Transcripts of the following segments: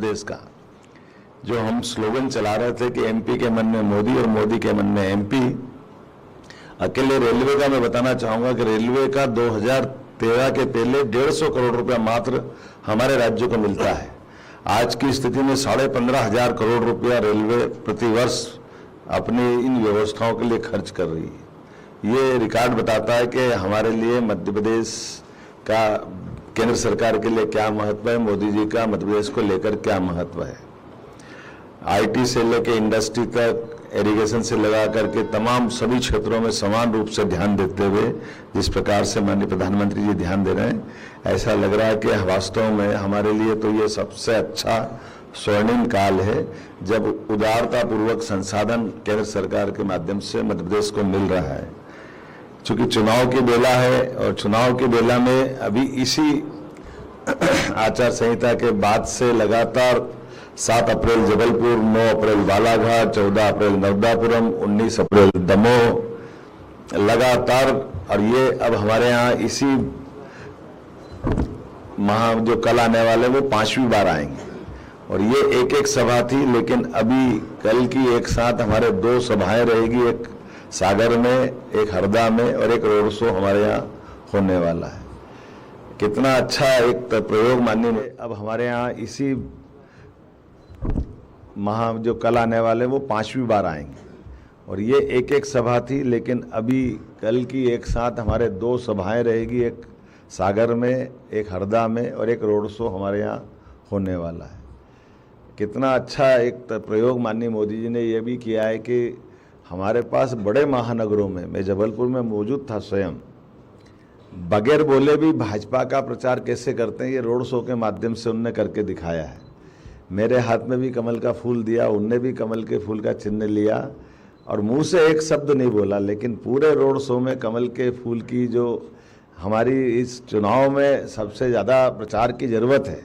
प्रदेश का, जो हम स्लोगन चला रहे थे कि एमपी के मन में मोदी और मोदी के मन में एमपी। अकेले रेलवे का मैं बताना चाहूंगा कि रेलवे का 2013 के पहले 150 करोड़ रुपया मात्र हमारे राज्य को मिलता है। आज की स्थिति में 15,500 करोड़ रुपया रेलवे प्रतिवर्ष अपनी इन व्यवस्थाओं के लिए खर्च कर रही है। ये रिकॉर्ड बताता है कि हमारे लिए मध्य प्रदेश का केंद्र सरकार के लिए क्या महत्व है, मोदी जी का मध्य प्रदेश को लेकर क्या महत्व है। आईटी से लेकर इंडस्ट्री तक, इरिगेशन से लगा करके तमाम सभी क्षेत्रों में समान रूप से ध्यान देते हुए जिस प्रकार से माननीय प्रधानमंत्री जी ध्यान दे रहे हैं, ऐसा लग रहा है कि वास्तव में हमारे लिए तो ये सबसे अच्छा स्वर्णिम काल है जब उदारता पूर्वक संसाधन केंद्र सरकार के माध्यम से मध्य प्रदेश को मिल रहा है। चूंकि चुनाव की बेला है और चुनाव की बेला में अभी इसी आचार संहिता के बाद से लगातार 7 अप्रैल जबलपुर, 9 अप्रैल बालाघाट, 14 अप्रैल नर्मदापुरम, 19 अप्रैल दमोह लगातार, और ये अब हमारे यहाँ इसी माह जो कल आने वाले वो 5वीं बार आएंगे। और ये एक सभा थी, लेकिन अभी कल की एक साथ हमारे 2 सभाएं रहेगी, एक सागर में, एक हरदा में और एक रोड शो हमारे यहाँ होने वाला है। कितना अच्छा एक प्रयोग माननीय। अब हमारे यहाँ इसी माह जो कल आने वाले वो 5वीं बार आएंगे और ये एक सभा थी, लेकिन अभी कल की एक साथ हमारे 2 सभाएं रहेगी, एक सागर में, एक हरदा में और एक रोड शो हमारे यहाँ होने वाला है। कितना अच्छा एक प्रयोग माननीय मोदी जी ने ये भी किया है कि हमारे पास बड़े महानगरों में, मैं जबलपुर में मौजूद था स्वयं, बगैर बोले भी भाजपा का प्रचार कैसे करते हैं ये रोड शो के माध्यम से उनने करके दिखाया है। मेरे हाथ में भी कमल का फूल दिया, उनने भी कमल के फूल का चिन्ह लिया और मुंह से एक शब्द नहीं बोला, लेकिन पूरे रोड शो में कमल के फूल की जो हमारी इस चुनाव में सबसे ज़्यादा प्रचार की ज़रूरत है,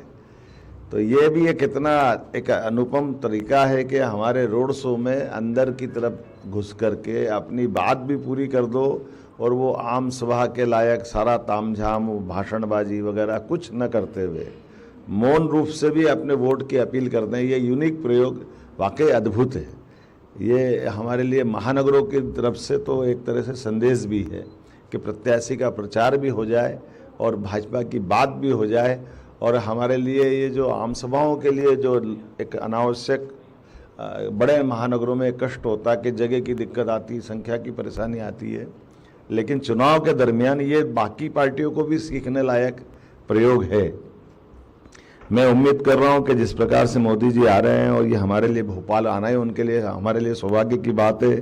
तो ये भी एक कितना एक अनुपम तरीका है कि हमारे रोड शो में अंदर की तरफ घुस करके अपनी बात भी पूरी कर दो और वो आम सभा के लायक सारा तामझाम, भाषणबाजी वगैरह कुछ न करते हुए मौन रूप से भी अपने वोट की अपील करते हैं। ये यूनिक प्रयोग वाकई अद्भुत है। ये हमारे लिए महानगरों की तरफ से तो एक तरह से संदेश भी है कि प्रत्याशी का प्रचार भी हो जाए और भाजपा की बात भी हो जाए, और हमारे लिए ये जो आम सभाओं के लिए जो एक अनावश्यक बड़े महानगरों में कष्ट होता है कि जगह की दिक्कत आती, संख्या की परेशानी आती है, लेकिन चुनाव के दरमियान ये बाकी पार्टियों को भी सीखने लायक प्रयोग है। मैं उम्मीद कर रहा हूँ कि जिस प्रकार से मोदी जी आ रहे हैं और ये हमारे लिए भोपाल आना है, उनके लिए हमारे लिए सौभाग्य की बात है।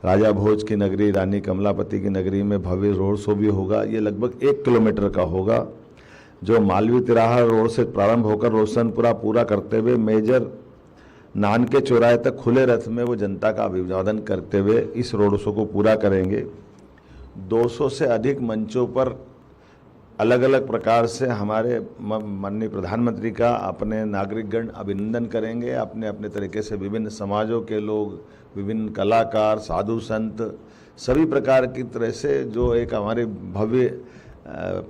राजा भोज की नगरी, रानी कमलापति की नगरी में भव्य रोड शो भी होगा। ये लगभग 1 किलोमीटर का होगा, जो मालवीय तिराहा रोड से प्रारंभ होकर रोशनपुरा पूरा करते हुए मेजर नान के चौराहे तक खुले रथ में वो जनता का अभिवादन करते हुए इस रोड शो को पूरा करेंगे। 200 से अधिक मंचों पर अलग अलग प्रकार से हमारे माननीय प्रधानमंत्री का अपने नागरिकगण अभिनंदन करेंगे। अपने अपने तरीके से विभिन्न समाजों के लोग, विभिन्न कलाकार, साधु संत, सभी प्रकार की तरह से जो एक हमारी भव्य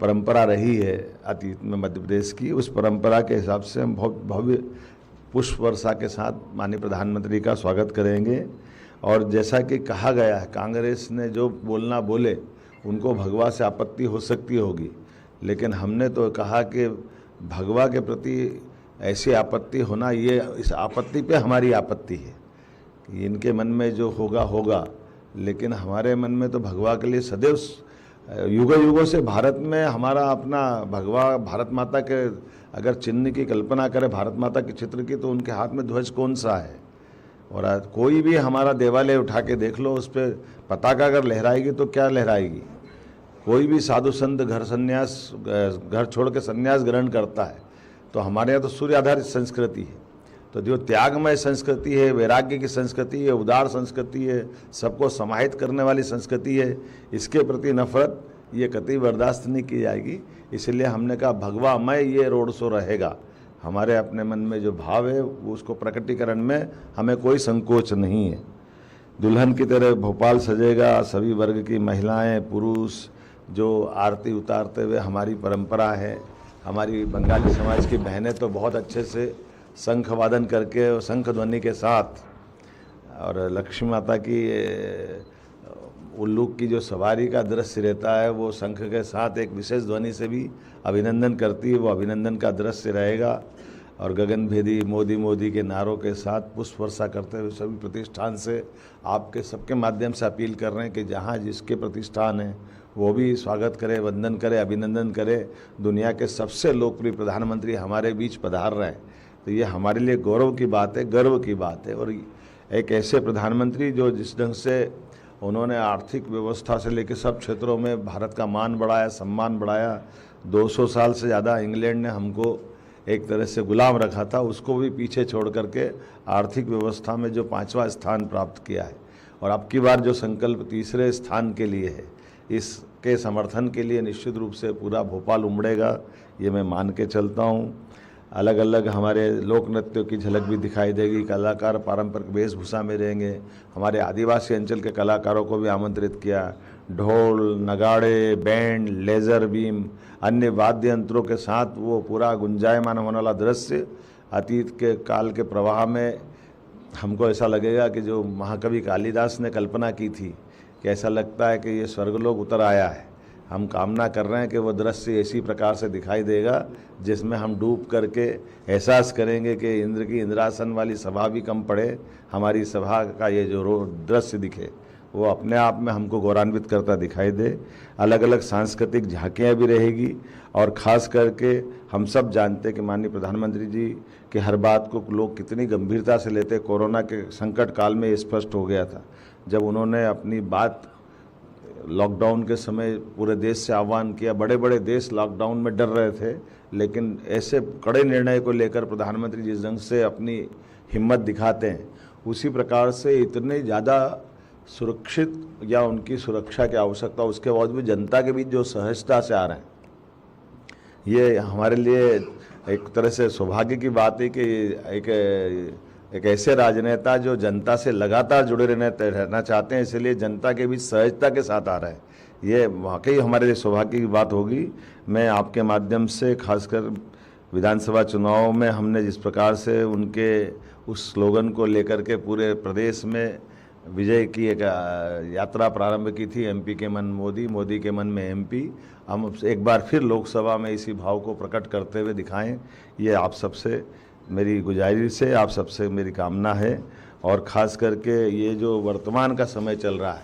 परंपरा रही है अतीत में मध्य प्रदेश की, उस परंपरा के हिसाब से हम भव्य पुष्प वर्षा के साथ माननीय प्रधानमंत्री का स्वागत करेंगे। और जैसा कि कहा गया है, कांग्रेस ने जो बोलना बोले, उनको भगवा से आपत्ति हो सकती होगी, लेकिन हमने तो कहा कि भगवा के प्रति ऐसी आपत्ति होना, ये इस आपत्ति पे हमारी आपत्ति है कि इनके मन में जो होगा होगा, लेकिन हमारे मन में तो भगवा के लिए सदैव युगों युगों से भारत में हमारा अपना भगवा, भारत माता के अगर चिन्ह की कल्पना करें, भारत माता के चित्र की, तो उनके हाथ में ध्वज कौन सा है। और कोई भी हमारा देवालय उठा के देख लो, उस पर पताका अगर लहराएगी तो क्या लहराएगी। कोई भी साधु संत घर छोड़ के संन्यास ग्रहण करता है, तो हमारे यहाँ तो सूर्य आधारित संस्कृति है, तो जो त्यागमय संस्कृति है, वैराग्य की संस्कृति है, उदार संस्कृति है, सबको समाहित करने वाली संस्कृति है, इसके प्रति नफरत ये कतई बर्दाश्त नहीं की जाएगी। इसलिए हमने कहा भगवामय ये रोड शो रहेगा। हमारे अपने मन में जो भाव है उसको प्रकटीकरण में हमें कोई संकोच नहीं है। दुल्हन की तरह भोपाल सजेगा, सभी वर्ग की महिलाएं, पुरुष जो आरती उतारते हुए हमारी परंपरा है। हमारी बंगाली समाज की बहनें तो बहुत अच्छे से शंख वादन करके और शंख ध्वनि के साथ और लक्ष्मी माता की उल्लू की जो सवारी का दृश्य रहता है वो शंख के साथ एक विशेष ध्वनि से भी अभिनंदन करती है, वो अभिनंदन का दृश्य रहेगा। और गगनभेदी मोदी मोदी के नारों के साथ पुष्प वर्षा करते हुए सभी प्रतिष्ठान से आपके सबके माध्यम से अपील कर रहे हैं कि जहाँ जिसके प्रतिष्ठान है वो भी स्वागत करे, वंदन करे, अभिनंदन करे। दुनिया के सबसे लोकप्रिय प्रधानमंत्री हमारे बीच पधार रहे हैं, तो ये हमारे लिए गौरव की बात है, गर्व की बात है। और एक ऐसे प्रधानमंत्री जो जिस ढंग से उन्होंने आर्थिक व्यवस्था से लेकर सब क्षेत्रों में भारत का मान बढ़ाया, सम्मान बढ़ाया। 200 साल से ज़्यादा इंग्लैंड ने हमको एक तरह से गुलाम रखा था, उसको भी पीछे छोड़ करके आर्थिक व्यवस्था में जो 5वां स्थान प्राप्त किया है। और अब की बार जो संकल्प तीसरे स्थान के लिए है, इसके समर्थन के लिए निश्चित रूप से पूरा भोपाल उमड़ेगा, ये मैं मान के चलता हूँ। अलग अलग हमारे लोक नृत्यों की झलक भी दिखाई देगी, कलाकार पारंपरिक वेशभूषा में रहेंगे। हमारे आदिवासी अंचल के कलाकारों को भी आमंत्रित किया। ढोल, नगाड़े, बैंड, लेज़र बीम, अन्य वाद्य यंत्रों के साथ वो पूरा गुंजायमान होने वाला दृश्य अतीत के काल के प्रवाह में हमको ऐसा लगेगा कि जो महाकवि कालिदास ने कल्पना की थी कि ऐसा लगता है कि ये स्वर्गलोक उतर आया है। हम कामना कर रहे हैं कि वो दृश्य इसी प्रकार से दिखाई देगा जिसमें हम डूब करके एहसास करेंगे कि इंद्र की इंद्रासन वाली सभा भी कम पड़े, हमारी सभा का ये जो दृश्य दिखे वो अपने आप में हमको गौरवान्वित करता दिखाई दे। अलग अलग सांस्कृतिक झांकियाँ भी रहेगी और ख़ास करके हम सब जानते कि माननीय प्रधानमंत्री जी कि हर बात को लोग कितनी गंभीरता से लेते। कोरोना के संकट काल में स्पष्ट हो गया था जब उन्होंने अपनी बात लॉकडाउन के समय पूरे देश से आह्वान किया। बड़े बड़े देश लॉकडाउन में डर रहे थे, लेकिन ऐसे कड़े निर्णय को लेकर प्रधानमंत्री जिस ढंग से अपनी हिम्मत दिखाते हैं, उसी प्रकार से इतने ज़्यादा सुरक्षित या उनकी सुरक्षा की आवश्यकता उसके बाद भी जनता के बीच जो सहजता से आ रहे हैं, ये हमारे लिए एक तरह से सौभाग्य की बात है कि एक ऐसे राजनेता जो जनता से लगातार जुड़े रहना चाहते हैं, इसलिए जनता के बीच सहजता के साथ आ रहा है। ये वाकई हमारे लिए सौभाग्य की बात होगी। मैं आपके माध्यम से खासकर विधानसभा चुनाव में हमने जिस प्रकार से उनके उस स्लोगन को लेकर के पूरे प्रदेश में विजय की एक यात्रा प्रारंभ की थी, एमपी के मन मोदी, मोदी के मन में एमपी। हम एक बार फिर लोकसभा में इसी भाव को प्रकट करते हुए दिखाएं, ये आप सबसे मेरी गुजारिश है, आप सबसे मेरी कामना है। और ख़ास करके ये जो वर्तमान का समय चल रहा है,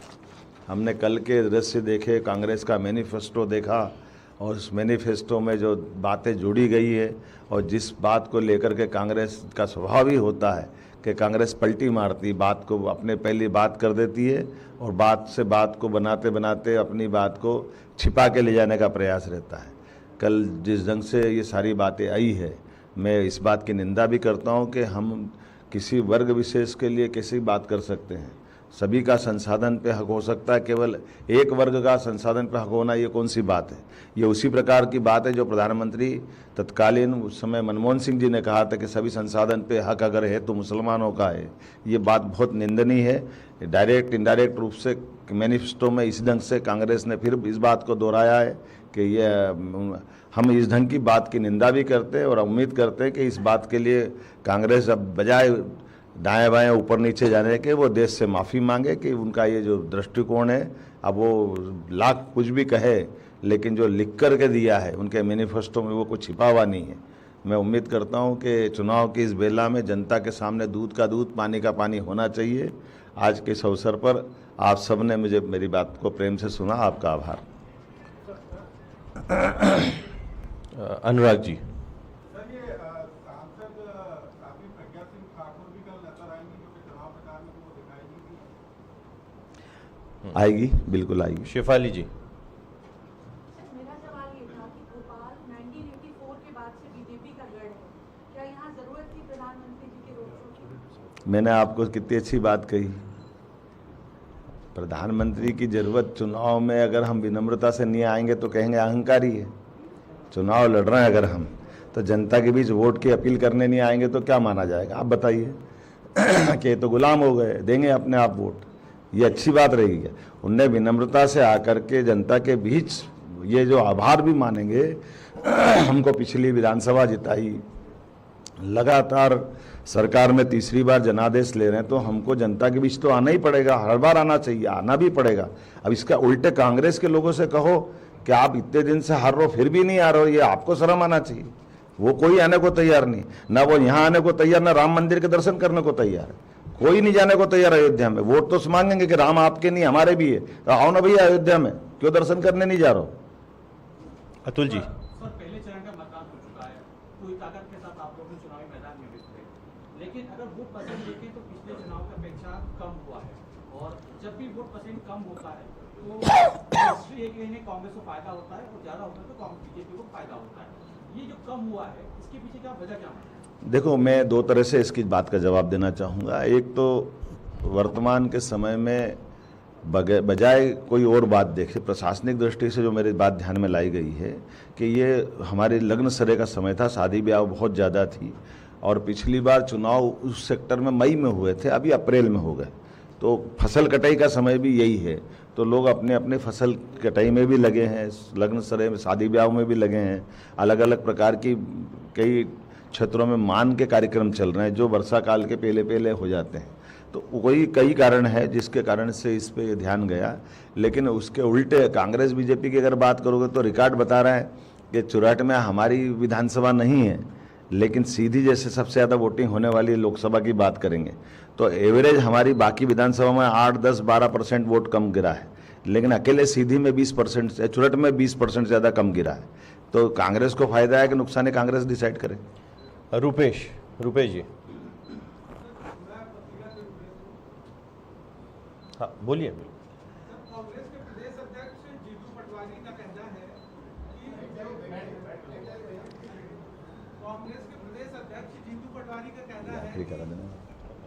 हमने कल के दृश्य देखे, कांग्रेस का मैनिफेस्टो देखा और उस मैनिफेस्टो में जो बातें जुड़ी गई है और जिस बात को लेकर के कांग्रेस का स्वभाव ही होता है कि कांग्रेस पलटी मारती, बात को अपने पहली बात कर देती है और बात से बात को बनाते बनाते अपनी बात को छिपा के ले जाने का प्रयास रहता है। कल जिस ढंग से ये सारी बातें आई है, मैं इस बात की निंदा भी करता हूं कि हम किसी वर्ग विशेष के लिए कैसे बात कर सकते हैं। सभी का संसाधन पे हक हो सकता है, केवल एक वर्ग का संसाधन पे हक होना ये कौन सी बात है। ये उसी प्रकार की बात है जो प्रधानमंत्री तत्कालीन उस समय मनमोहन सिंह जी ने कहा था कि सभी संसाधन पे हक अगर है तो मुसलमानों का है। ये बात बहुत निंदनीय है। डायरेक्ट इनडायरेक्ट रूप से मैनिफेस्टो में इस ढंग से कांग्रेस ने फिर इस बात को दोहराया है कि ये हम इस ढंग की बात की निंदा भी करते हैं और उम्मीद करते हैं कि इस बात के लिए कांग्रेस अब बजाय दाएं बाएं ऊपर नीचे जाने के वो देश से माफ़ी मांगे कि उनका ये जो दृष्टिकोण है, अब वो लाख कुछ भी कहे लेकिन जो लिख कर के दिया है उनके मैनिफेस्टो में वो कुछ छिपा हुआ नहीं है। मैं उम्मीद करता हूं कि चुनाव की इस बेला में जनता के सामने दूध का दूध, पानी का पानी होना चाहिए। आज के इस अवसर पर आप सब ने मुझे मेरी बात को प्रेम से सुना, आपका आभार। अनुराग जी। आएगी, बिल्कुल आएगी। शेफाली जी। मेरा सवाल ये था कि भोपाल 1984 के बाद से बीजेपी का गढ़ है, क्या यहाँ जरूरत थी प्रधानमंत्री जी के रोड शो की? मैंने आपको कितनी अच्छी बात कही। प्रधानमंत्री की जरूरत चुनाव में अगर हम विनम्रता से नहीं आएंगे तो कहेंगे अहंकारी है। चुनाव लड़ रहे हैं अगर हम तो जनता के बीच वोट की अपील करने नहीं आएंगे तो क्या माना जाएगा? आप बताइए कि तो गुलाम हो गए, देंगे अपने आप वोट, ये अच्छी बात रही है। उनने विनम्रता से आकर के जनता के बीच ये जो आभार भी मानेंगे, हमको पिछली विधानसभा जिताई, लगातार सरकार में तीसरी बार जनादेश ले रहे हैं, तो हमको जनता के बीच तो आना ही पड़ेगा, हर बार आना चाहिए, आना भी पड़ेगा। अब इसका उल्टे कांग्रेस के लोगों से कहो कि आप इतने दिन से हार रहे हो फिर भी नहीं आ रहे हो, ये आपको शर्म आना चाहिए। वो कोई आने को तैयार नहीं, ना वो यहाँ आने को तैयार, ना राम मंदिर के दर्शन करने को तैयार है, कोई नहीं जाने को तैयार अयोध्या में। वोट तो मांगेंगे कि राम आपके नहीं हमारे भी है, तो आओ ना भैया अयोध्या में, क्यों दर्शन करने नहीं जा रहे हो? अतुल जी। सर, पहले चरण का मतदान हो चुका है, पूरी ताकत के साथ आप लोग चुनावी मैदान में उतरे, लेकिन अगर वोट परसेंट देखें तो पिछले चुनाव की अपेक्षा कम हुआ है, और जब भी वोट परसेंट कम होता है तो हिस्ट्री एक महीने कांग्रेस को फायदा होता है, और ज्यादा होता है तो कांग्रेस बीजेपी को फायदा होता है। ये जो कम हुआ है इसके पीछे क्या वजह क्या है? देखो, मैं दो तरह से इसकी बात का जवाब देना चाहूँगा। एक तो वर्तमान के समय में बजाय कोई और बात देखे, प्रशासनिक दृष्टि से जो मेरी बात ध्यान में लाई गई है कि ये हमारे लग्न सरे का समय था, शादी ब्याह बहुत ज़्यादा थी, और पिछली बार चुनाव उस सेक्टर में मई में हुए थे, अभी अप्रैल में हो गए, तो फसल कटाई का समय भी यही है, तो लोग अपने अपने फसल कटाई में भी लगे हैं, लग्न सरे में शादी ब्याह में भी लगे हैं, अलग अलग प्रकार की कई क्षेत्रों में मान के कार्यक्रम चल रहे हैं जो वर्षा काल के पहले पहले हो जाते हैं। तो वही कई कारण है जिसके कारण से इस पे ध्यान गया, लेकिन उसके उल्टे कांग्रेस बीजेपी की अगर बात करोगे तो रिकॉर्ड बता रहा है कि चुराट में हमारी विधानसभा नहीं है, लेकिन सीधी जैसे सबसे ज़्यादा वोटिंग होने वाली लोकसभा की बात करेंगे तो एवरेज हमारी बाकी विधानसभा में 8, 10, 12% वोट कम गिरा है, लेकिन अकेले सीधी में 20%, चुरट में 20% ज़्यादा कम गिरा है। तो कांग्रेस को फायदा है कि नुकसान है, कांग्रेस डिसाइड करे। रुपेश जी। हाँ बोलिए। कांग्रेस के प्रदेश अध्यक्ष जीतू पटवारी का कहना है कि कांग्रेस के प्रदेश अध्यक्ष जीतू पटवारी का कहना है कि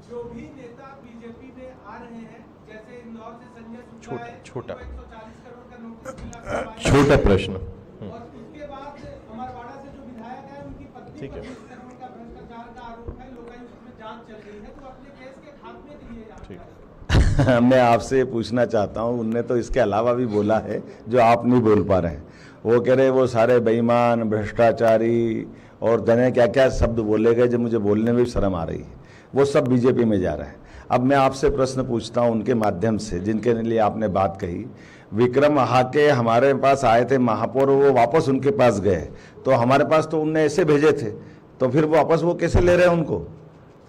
जो भी नेता बीजेपी में आ रहे हैं, जैसे इंदौर से संजय शुक्ला है, छोटा 140 करोड़ का नोटिस मिला, छोटा प्रश्न। और उसके बाद अमरवाड़ा से जो विधायक है उनकी पत्नी ठीक है। 25 करोड़ का भ्रष्टाचार का आरोप है, लोकायुक्त में जांच चल रही है, तो अपने केस के खात्मे के लिए यहाँ मैं आपसे पूछना चाहता हूँ, उनने तो इसके अलावा भी बोला है जो आप नहीं बोल पा रहे हैं। वो कह रहे वो सारे बेईमान, भ्रष्टाचारी और जाने क्या क्या शब्द बोले गए जो मुझे बोलने में भी शर्म आ रही है, वो सब बीजेपी में जा रहे हैं। अब मैं आपसे प्रश्न पूछता हूँ उनके माध्यम से, जिनके लिए आपने बात कही, विक्रम हाके हमारे पास आए थे महापौर, वो वापस उनके पास गए, तो हमारे पास तो उनने ऐसे भेजे थे, तो फिर वापस वो कैसे ले रहे हैं उनको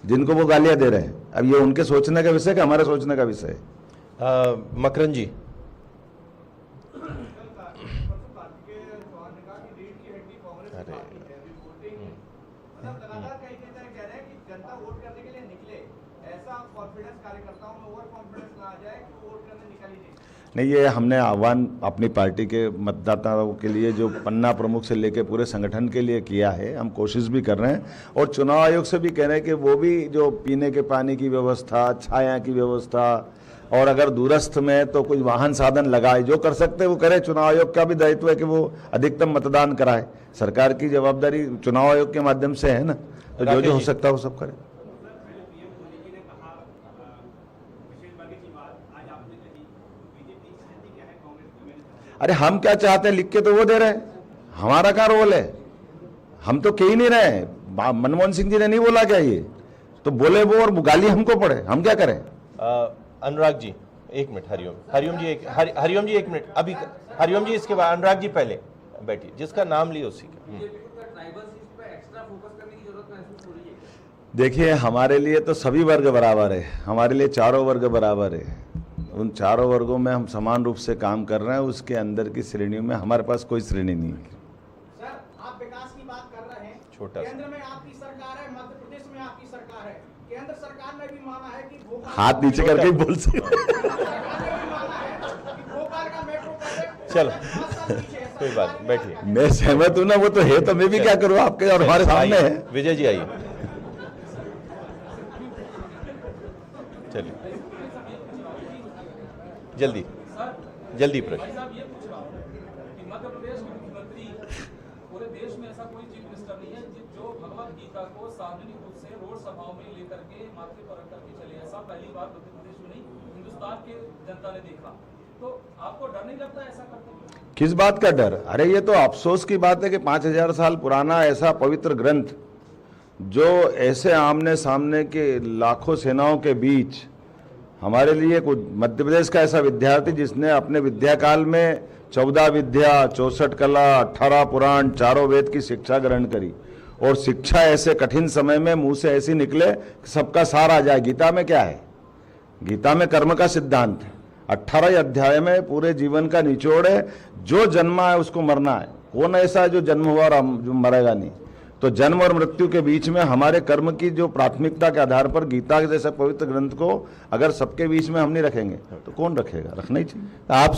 जिनको वो गालियां दे रहे हैं? अब ये उनके सोचने का विषय है कि हमारे सोचने का विषय है? मकरन जी। नहीं, ये हमने आह्वान अपनी पार्टी के मतदाताओं के लिए जो पन्ना प्रमुख से लेकर पूरे संगठन के लिए किया है, हम कोशिश भी कर रहे हैं और चुनाव आयोग से भी कह रहे हैं कि वो भी जो पीने के पानी की व्यवस्था, छाया की व्यवस्था, और अगर दूरस्थ में तो कुछ वाहन साधन लगाए, जो कर सकते हैं वो करे। चुनाव आयोग का भी दायित्व है कि वो अधिकतम मतदान कराए, सरकार की जवाबदारी चुनाव आयोग के माध्यम से है ना, तो जो जो हो सकता है वो सब करे। अरे हम क्या चाहते हैं लिख के तो वो दे रहे हैं, हमारा क्या रोल है? हम तो कह ही नहीं रहे। मनमोहन सिंह जी ने नहीं बोला क्या? ये तो बोले वो और गाली हमको पड़े, हम क्या करें? अनुराग जी एक मिनट। हरिओम जी एक मिनट। अभी हरिओम जी, इसके बाद अनुराग जी पहले बैठिए, जिसका नाम लिया उसी का। देखिए, हमारे लिए तो सभी वर्ग बराबर है, हमारे लिए चारों वर्ग बराबर है। उन चारों वर्गों में हम समान रूप से काम कर रहे हैं, उसके अंदर की श्रेणियों में हमारे पास कोई श्रेणी नहीं है। सर, आप विकास की बात कर रहे हैं, छोटा केंद्र में आपकी सरकार है, मध्य प्रदेश में आपकी सरकार है, केंद्र सरकार ने भी माना है कि हाथ नीचे करके ही बोल सकते। भोपाल का मेट्रो प्रोजेक्ट चलो कोई बात, बैठिए। मैं सहमत हूं ना, वो तो है, तो मैं भी क्या करूं, आपके और हमारे सामने है। विजय जी आइए, चलिए जल्दी प्रश्न। साहब ये पूछ रहा हूँ कि मध्य प्रदेश के मुख्यमंत्री पूरे देश में ऐसा कोई चीफ मिनिस्टर नहीं है जो भगवत गीता को सार्वजनिक रूप से रोड सभाओं में लेकर के माथे पर रख करके चले। ऐसा पहली बार मध्य प्रदेश में नहीं, हिंदुस्तान के जनता ने देखा। तो आपको डर नहीं लगता ऐसा करते? किस बात का डर? अरे ये तो अफसोस की बात है कि 5000 साल पुराना ऐसा पवित्र ग्रंथ जो ऐसे आमने सामने के लाखों सेनाओं के बीच हमारे लिए कुछ मध्य प्रदेश का ऐसा विद्यार्थी जिसने अपने विद्या काल में 14 विद्या, 64 कला, 18 पुराण, 4 वेद की शिक्षा ग्रहण करी, और शिक्षा ऐसे कठिन समय में मुंह से ऐसी निकले कि सबका सार आ जाए। गीता में क्या है? गीता में कर्म का सिद्धांत है। 18 अध्याय में पूरे जीवन का निचोड़ है। जो जन्मा है उसको मरना है। कौन ऐसा है जो जन्म हुआ और जो मरेगा नहीं? तो जन्म और मृत्यु के बीच में हमारे कर्म की जो प्राथमिकता के आधार पर गीता के जैसे पवित्र ग्रंथ को अगर सबके बीच में हम नहीं रखेंगे तो कौन रखेगा? रखना ही चाहिए। आप